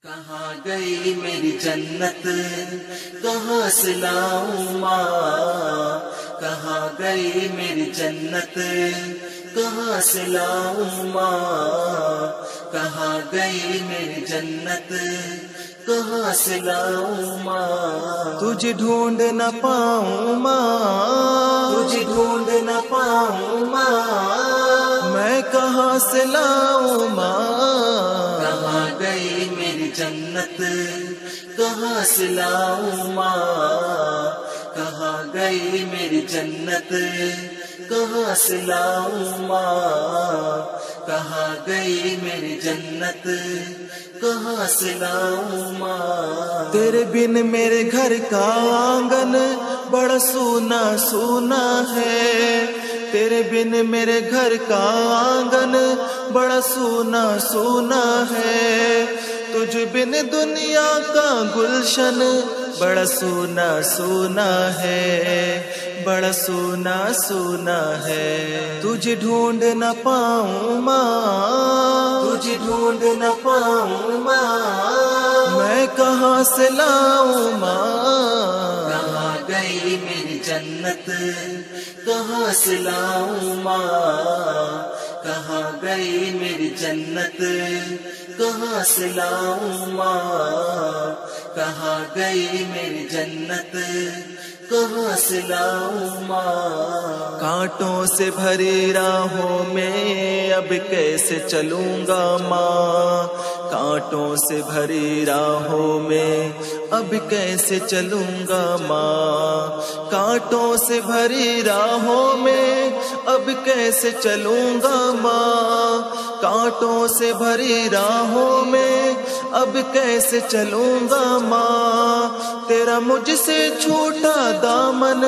کہاں گئی میری جنت کہاں سے لاؤں ماں، کہاں گئی میری جنت کہاں سے لاؤں ماں، کہاں گئی میری جنت کہاں سے لاؤں ماں، تجھے ڈھونڈ نہ پاؤں ماں، تجھے ڈھونڈ نہ پاؤں ماں، میں کہاں سے لاؤں ماں، کہاں گئی میری جنت کہاں سے لاؤں ماں، کہاں گئی میری جنت کہاں سے لاؤں ماں، کہاں گئی میری جنت کہاں سے لاؤں ماں، تیرے بن میرے گھر کا آنگن بڑا سونا سونا ہے، تیرے بن میرے گھر کا آنگن بڑا سونا سونا ہے، تجھ بن دنیا کا گلشن بڑا سونا سونا ہے، بڑا سونا سونا ہے، تجھے ڈھونڈ نہ پاؤں ماں، تجھے ڈھونڈ نہ پاؤں ماں، میں کہاں سے لاؤں ماں، کہاں گئی میری جنت کہاں سے لاؤں ماں، کہاں گئی میری جنت کہاں سے لاؤں ماں، کہاں گئی میری جنت کہاں سے لاؤں ماں، کانٹوں سے بھری راہوں میں اب کیسے چلوں گا ماں، کانٹوں سے بھری راہوں میں اب کیسے چلوں گا ماں، کانٹوں سے بھری راہوں میں اب کیسے چلوں گا ماں، کانٹوں سے بھری راہوں میں اب کیسے چلوں گا ماں، تیرا مجھ سے چھوٹا دامن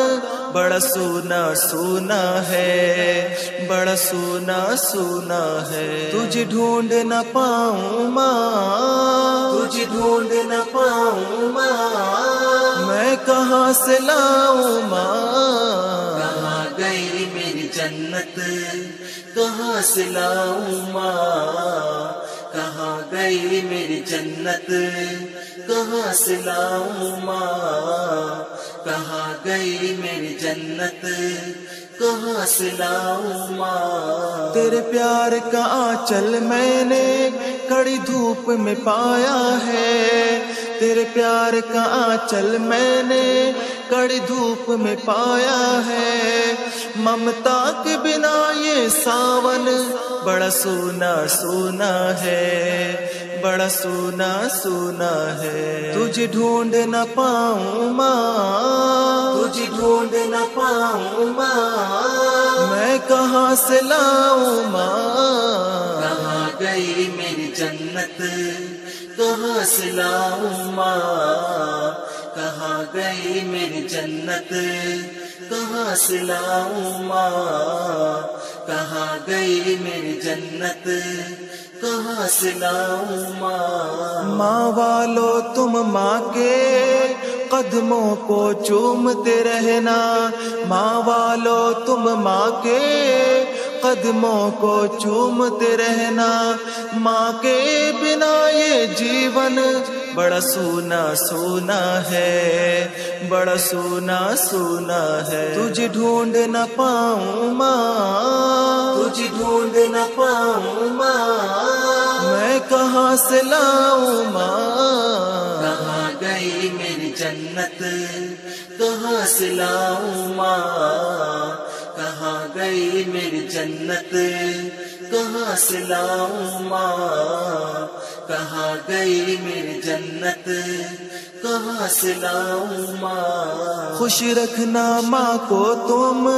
بڑا سونا سونا ہے، بڑا سونا سونا ہے، تجھے ڈھونڈ نہ پاؤں ماں، تجھے ڈھونڈ نہ پاؤں ماں، میں کہاں سے لاؤں ماں، کہاں گئی میری جنت کہاں سے لاؤں ماں، کہاں گئی میری جنت کہاں سے لاؤں ماں، کہاں گئی میری جنت کہاں سے لاؤں ماں، تیرے پیار کا آنچل میں نے کڑی دھوپ میں پایا ہے، تیرے پیار کا آنچل میں نے کڑی دھوپ میں پایا ہے، ممتا کے بنا یہ ساون بڑا سونا سونا ہے، بڑا سونا سونا ہے، تجھے ڈھونڈ نہ پاؤں ماں، تجھے ڈھونڈ نہ پاؤں ماں، میں کہاں سے لاؤں ماں، کہاں گئی میری جنت کہاں سے لاؤں ماں، کہاں گئی میری جنت کہاں سے لاؤں ماں، کہاں گئی میری جنت کہاں سے لاؤں ماں، ماں والو تم ماں کے قدموں کو چومتے رہنا، ماں والو تم ماں کے قدموں کو چومتے رہنا، ماں کے بنا یہ جیون بڑا سونا سونا ہے، بڑا سونا سونا ہے، تجھے ڈھونڈ نہ پاؤں ماں، تجھے ڈھونڈ نہ پاؤں ماں، میں کہاں سے لاؤں ماں، کہاں گئی میری جنت کہاں سے لاؤں ماں، کہاں گئی میری جنت کہاں سے لاؤں ماں، کہاں گئی میری جنت کہاں سے لاؤں ماں، خوش رکھنا ماں کو تم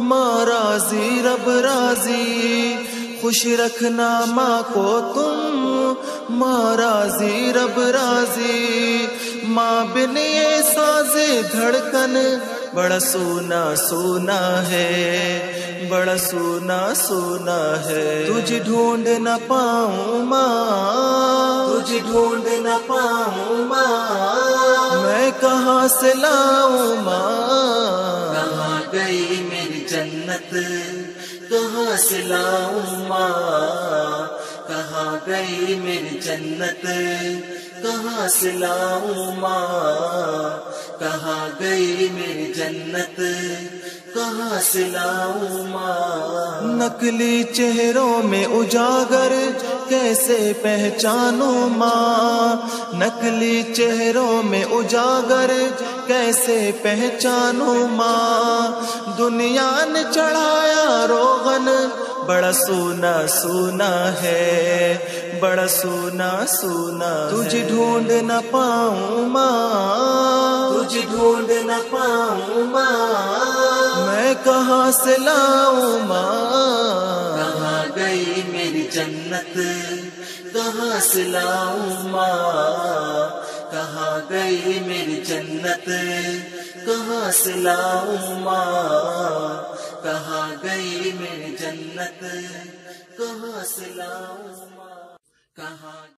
ماں راضی رب راضی، خوش رکھنا ماں کو تم ماں راضی رب راضی، ماں بن یہ ساز دھڑکن بڑا سونا سونا ہے، بڑا سونا سونا ہے، تجھے ڈھونڈ نہ پاؤں ماں، تجھے ڈھونڈ نہ پاؤں ماں، میں کہاں سے لاؤں ماں، کہاں گئی میری جنت کہاں سے لاؤں ماں، کہاں گئی میری جنت کہاں سے لاؤں ماں کہاں گئی میری جنت کہاں سے لاؤں ماں نقلی چہروں میں اجاگر کیسے پہچانوں ماں نقلی چہروں میں اجاگر کیسے پہچانوں ماں دنیا نے چڑھایا روغن بڑا سونا سونا ہے بڑا سونا سونا تجھے ڈھونڈ نہ پاؤں ماں تجھے ڈھونڈ نہ پاؤں ماں میں کہاں سے لاؤں ماں کہاں گئی میری جنت کہاں سے لاؤں ماں کہاں گئی میری جنت کہاں سے لاؤں ماں کہاں گئی میری جنت کہاں سے لاؤں ماں کہاں